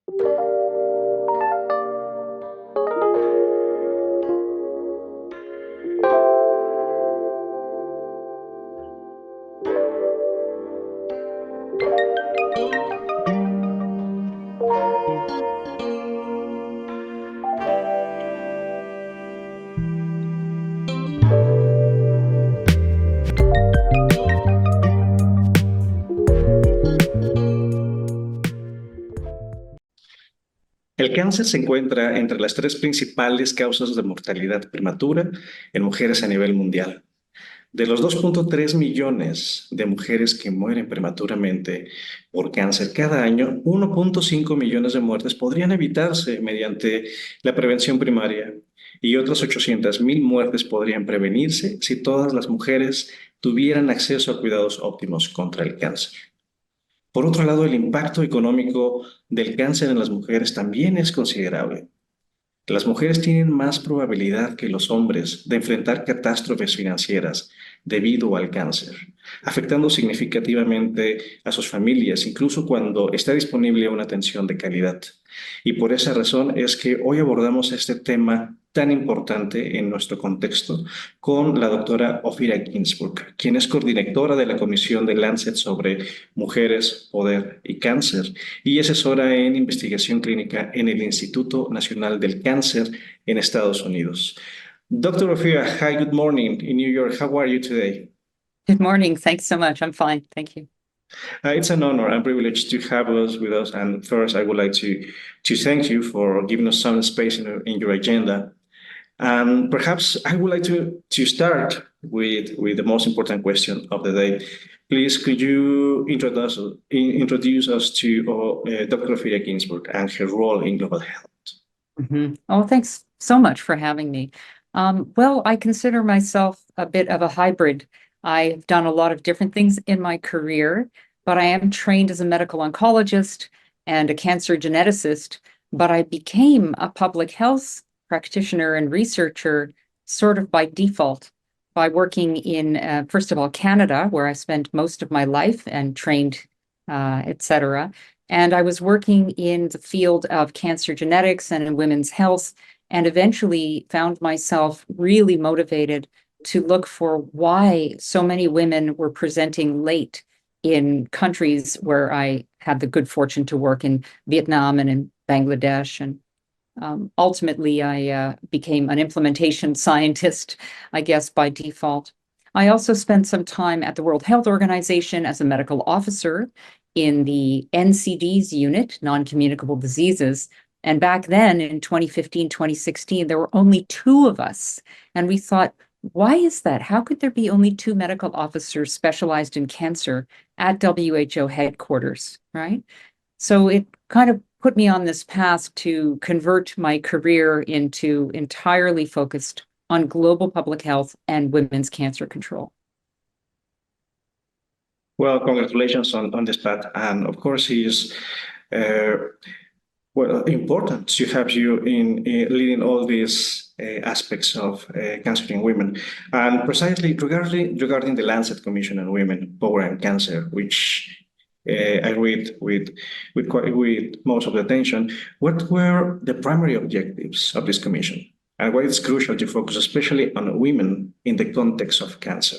El cáncer se encuentra entre las tres principales causas de mortalidad prematura en mujeres a nivel mundial. De los 2.3 millones de mujeres que mueren prematuramente por cáncer cada año, 1.5 millones de muertes podrían evitarse mediante la prevención primaria y otras 800,000 muertes podrían prevenirse si todas las mujeres tuvieran acceso a cuidados óptimos contra el cáncer. Por otro lado, el impacto económico del cáncer en las mujeres también es considerable. Las mujeres tienen más probabilidad que los hombres de enfrentar catástrofes financieras debido al cáncer, afectando significativamente a sus familias, incluso cuando está disponible una atención de calidad. Y por esa razón es que hoy abordamos este tema tan importante en nuestro contexto con la doctora Ophira Ginsburg, quien es coordinadora de la Comisión de Lancet sobre Mujeres, Poder y Cáncer y asesora en investigación clínica en el Instituto Nacional del Cáncer en Estados Unidos. Dr. Ophira, hi, good morning in New York. How are you today? Good morning. Thanks so much. I'm fine. Thank you. It's an honor and privilege to have us with us. And first, I would like to thank you for giving us some space in your agenda. And perhaps I would like to start with the most important question of the day. Please, could you introduce us to Dr. Ophira Ginsburg and her role in global health? Oh, thanks so much for having me. Well, I consider myself a bit of a hybrid. I've done a lot of different things in my career, but I am trained as a medical oncologist and a cancer geneticist, but I became a public health practitioner and researcher sort of by default by working in, first of all, Canada, where I spent most of my life and trained, etc. And I was working in the field of cancer genetics and in women's health, and eventually found myself really motivated to look for why so many women were presenting late in countries where I had the good fortune to work in Vietnam and in Bangladesh. And ultimately, I became an implementation scientist, I guess, by default. I also spent some time at the World Health Organization as a medical officer in the NCD's unit, non-communicable diseases. And back then in 2015, 2016, there were only 2 of us. And we thought, why is that? How could there be only 2 medical officers specialized in cancer at WHO headquarters, right? So it kind of put me on this path to convert my career into entirely focused on global public health and women's cancer control. Well, congratulations on this path. And of course, it is important to have you in leading all these aspects of cancer in women. And precisely regarding the Lancet Commission on Women, Power and Cancer, which I read with most of the attention, what were the primary objectives of this commission? And why it's crucial to focus especially on women in the context of cancer?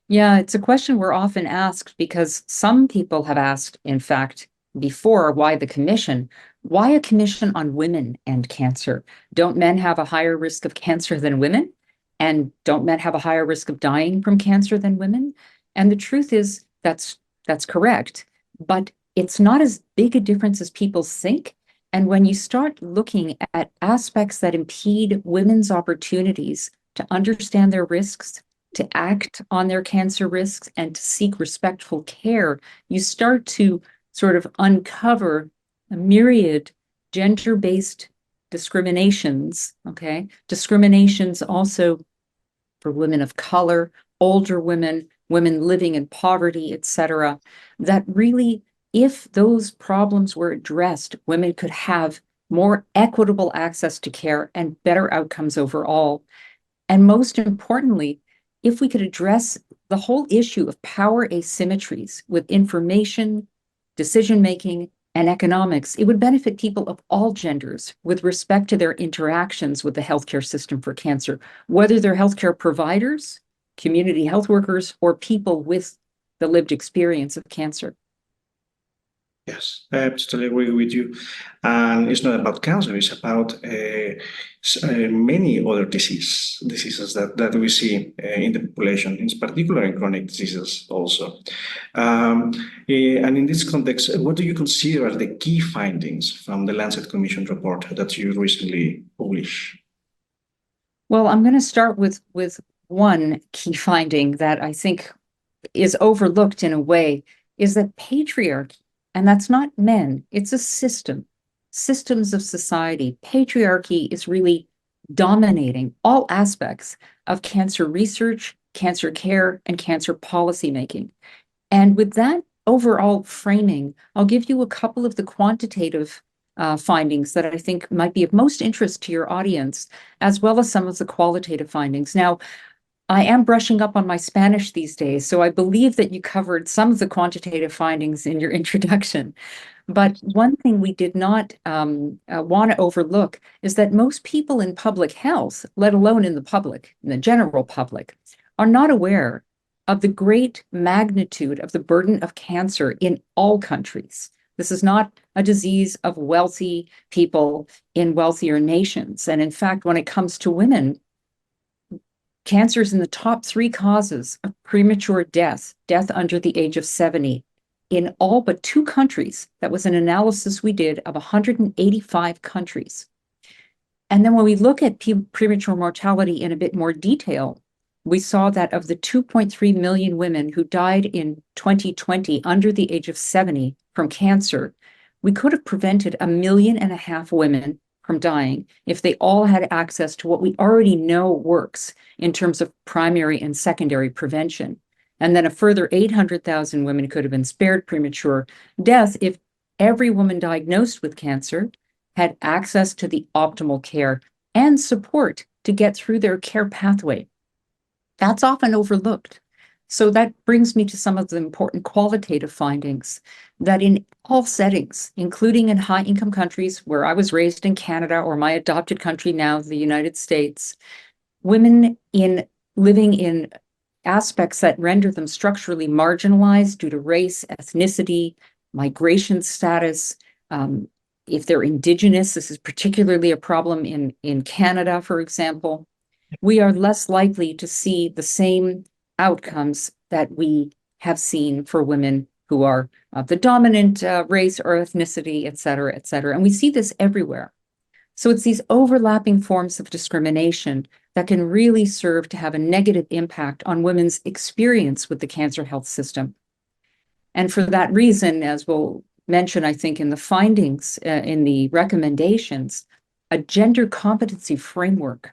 Yeah, it's a question we're often asked because some people have asked, in fact, before, why a commission on women and cancer? Don't men have a higher risk of cancer than women? And don't men have a higher risk of dying from cancer than women? And the truth is that's correct, but it's not as big a difference as people think. And when you start looking at aspects that impede women's opportunities to understand their risks, to act on their cancer risks, and to seek respectful care, you start to sort of uncover a myriad gender-based discriminations, okay? Discriminations also for women of color, older women, women living in poverty, etc., that really, if those problems were addressed, women could have more equitable access to care and better outcomes overall. And most importantly, if we could address the whole issue of power asymmetries with information, decision-making, and economics, it would benefit people of all genders with respect to their interactions with the healthcare system for cancer, whether they're healthcare providers, community health workers, or people with the lived experience of cancer. Yes, I absolutely agree with you. And it's not about cancer, it's about many other diseases that we see in the population, in particular in chronic diseases also. And in this context, what do you consider are the key findings from the Lancet Commission report that you recently published? Well, I'm going to start with one key finding that I think is overlooked in a way, is that patriarchy, and that's not men, it's a system, systems of society. Patriarchy is really dominating all aspects of cancer research, cancer care, and cancer policymaking. And with that overall framing, I'll give you a couple of the quantitative findings that I think might be of most interest to your audience, as well as some of the qualitative findings. Now, I am brushing up on my Spanish these days, so I believe that you covered some of the quantitative findings in your introduction. But one thing we did not want to overlook is that most people in public health, let alone in the general public, are not aware of the great magnitude of the burden of cancer in all countries. This is not a disease of wealthy people in wealthier nations. And in fact, when it comes to women, cancer is in the top 3 causes of premature death under the age of 70, in all but 2 countries. That was an analysis we did of 185 countries. And then when we look at premature mortality in a bit more detail, we saw that of the 2.3 million women who died in 2020 under the age of 70 from cancer, we could have prevented 1.5 million women from dying if they all had access to what we already know works in terms of primary and secondary prevention. And then a further 800,000 women could have been spared premature death if every woman diagnosed with cancer had access to the optimal care and support to get through their care pathway. That's often overlooked. So that brings me to some of the important qualitative findings that in all settings, including in high-income countries where I was raised in Canada, or my adopted country now, the United States, women living in aspects that render them structurally marginalized due to race, ethnicity, migration status. If they're Indigenous, this is particularly a problem in Canada, for example. We are less likely to see the same outcomes that we have seen for women who are of the dominant race or ethnicity, et cetera, et cetera. And we see this everywhere. So it's these overlapping forms of discrimination that can really serve to have a negative impact on women's experience with the cancer health system. And for that reason, as we'll mention, I think, in the findings, in the recommendations, a gender competency framework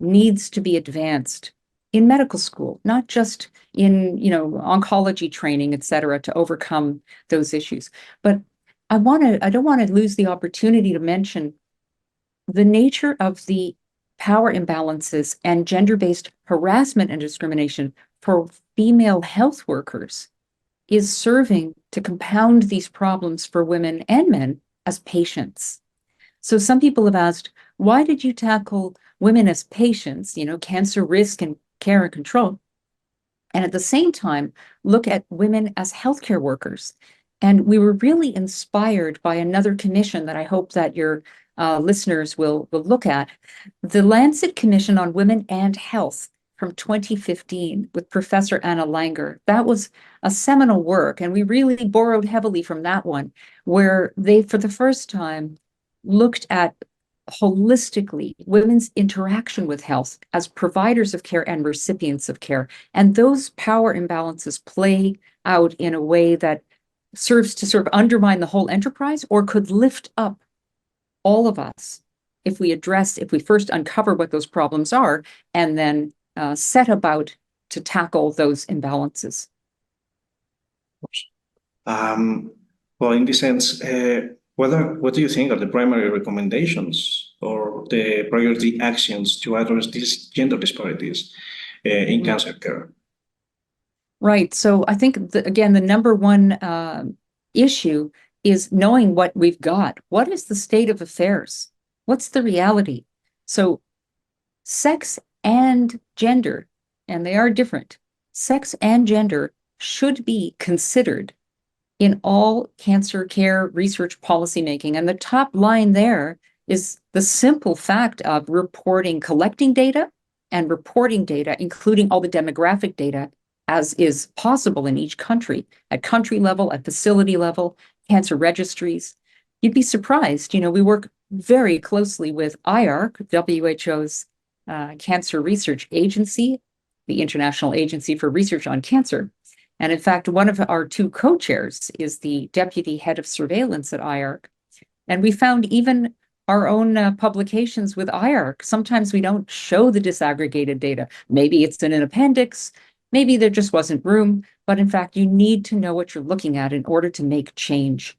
needs to be advanced in medical school, not just in, oncology training, et cetera, to overcome those issues. But I don't want to lose the opportunity to mention the nature of the power imbalances and gender-based harassment and discrimination for female health workers is serving to compound these problems for women and men as patients. So some people have asked, why did you tackle women as patients, cancer risk and care and control, and at the same time, look at women as healthcare workers? And we were really inspired by another commission that I hope that your listeners will look at, the Lancet Commission on Women and Health from 2015 with Professor Anna Langer. That was a seminal work, and we really borrowed heavily from that one, where they, for the first time, looked at holistically women's interaction with health as providers of care and recipients of care. And those power imbalances play out in a way that serves to sort of undermine the whole enterprise, or could lift up all of us if we first uncover what those problems are and then set about to tackle those imbalances. Well, in this sense, what do you think are the primary recommendations or the priority actions to address these gender disparities in cancer care? Right. So I think, again, the number one issue is knowing what we've got. What is the state of affairs? What's the reality? So sex and gender, and they are different, sex and gender should be considered in all cancer care research policymaking. And the top line there is the simple fact of reporting, collecting data and reporting data, including all the demographic data as is possible in each country, at country level, at facility level, cancer registries. You'd be surprised. We work very closely with IARC, WHO's Cancer Research Agency, the International Agency for Research on Cancer. And in fact, one of our two co-chairs is the deputy head of surveillance at IARC. And we found even our own publications with IARC, sometimes we don't show the disaggregated data. Maybe it's in an appendix, maybe there just wasn't room, but in fact, you need to know what you're looking at in order to make change.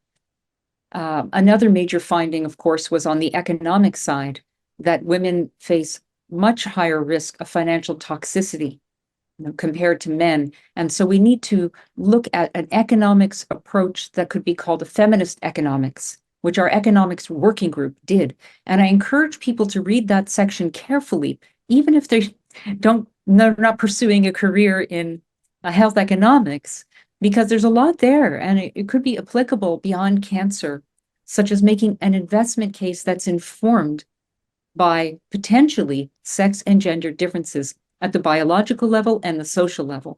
Another major finding, of course, was on the economic side, that women face much higher risk of financial toxicity compared to men. And so we need to look at an economics approach that could be called a feminist economics, which our economics working group did. And I encourage people to read that section carefully, even if they're not pursuing a career in health economics, because there's a lot there and it could be applicable beyond cancer, such as making an investment case that's informed by potentially sex and gender differences at the biological level and the social level.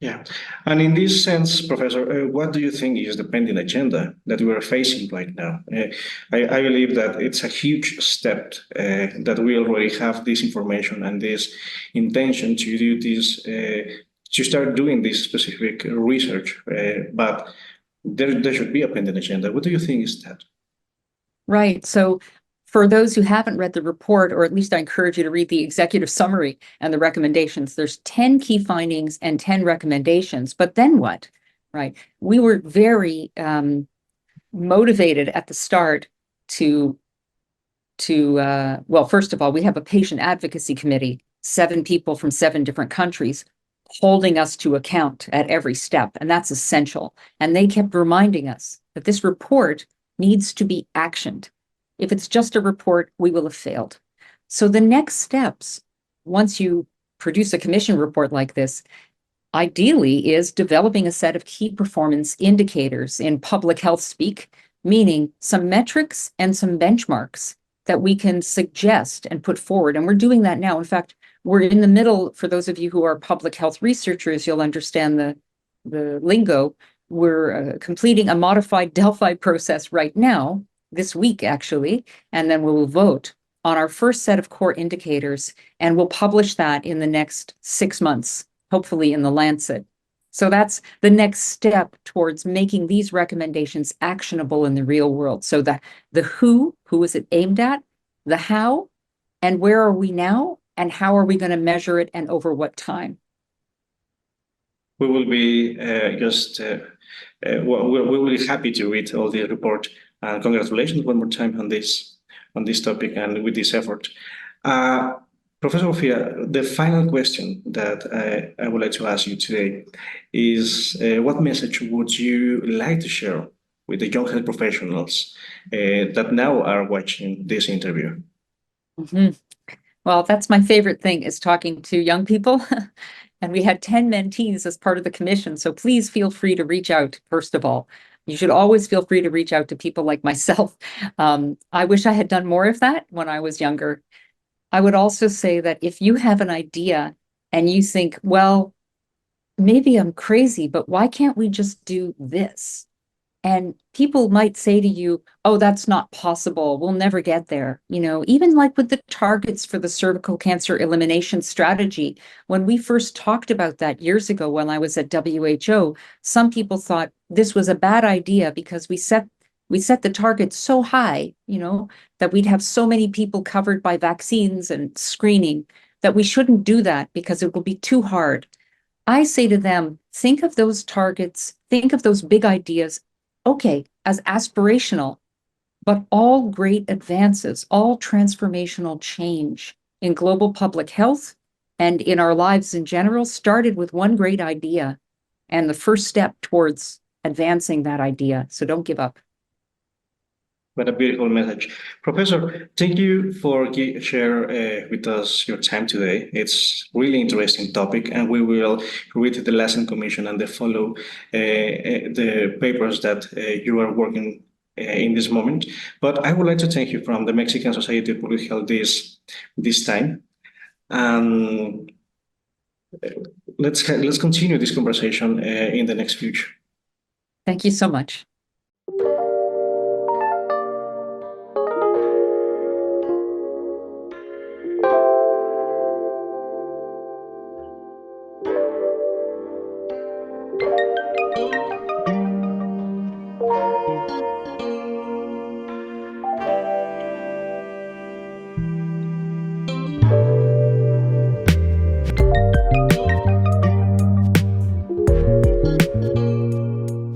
Yeah. And in this sense, Professor, what do you think is the pending agenda that we are facing right now? I believe that it's a huge step that we already have this information and this intention to do this, to start doing this specific research, but there should be a pending agenda. What do you think is that? Right. So for those who haven't read the report, or at least I encourage you to read the executive summary and the recommendations, there's 10 key findings and 10 recommendations. But then what? Right. We were very motivated at the start to well, first of all, we have a patient advocacy committee, 7 people from 7 different countries holding us to account at every step. And that's essential. And they kept reminding us that this report needs to be actioned. If it's just a report, we will have failed. So the next steps, once you produce a commission report like this, ideally is developing a set of key performance indicators in public health speak, meaning some metrics and some benchmarks that we can suggest and put forward. And we're doing that now. In fact, we're in the middle, for those of you who are public health researchers, you'll understand the lingo. We're completing a modified Delphi process right now, this week actually, and then we will vote on our first set of core indicators, and we'll publish that in the next 6 months, hopefully in the Lancet. So that's the next step towards making these recommendations actionable in the real world. So the who is it aimed at, the how, and where are we now, and how are we going to measure it and over what time? We will be we will be happy to read all the report. Congratulations one more time on this topic and with this effort. Professor Ophira, the final question that I would like to ask you today is what message would you like to share with the young health professionals that now are watching this interview? Mm-hmm. Well, that's my favorite thing, is talking to young people. And we had 10 mentees as part of the commission. So please feel free to reach out, first of all. You should always feel free to reach out to people like myself. I wish I had done more of that when I was younger. I would also say that if you have an idea and you think, well, maybe I'm crazy, but why can't we just do this? And people might say to you, oh, that's not possible. We'll never get there. Even like with the targets for the cervical cancer elimination strategy, when we first talked about that years ago when I was at WHO, some people thought this was a bad idea because we set the target so high, that we'd have so many people covered by vaccines and screening, that we shouldn't do that because it will be too hard. I say to them, think of those targets, think of those big ideas, okay, as aspirational, but all great advances, all transformational change in global public health and in our lives in general started with one great idea and the first step towards advancing that idea. So don't give up. What a beautiful message. Professor, thank you for share with us your time today. It's really interesting topic, and we will read the lesson commission and follow the papers that you are working in this moment. But I would like to thank you from the Mexican Society of Public Health this time. And let's continue this conversation in the next future. Thank you so much.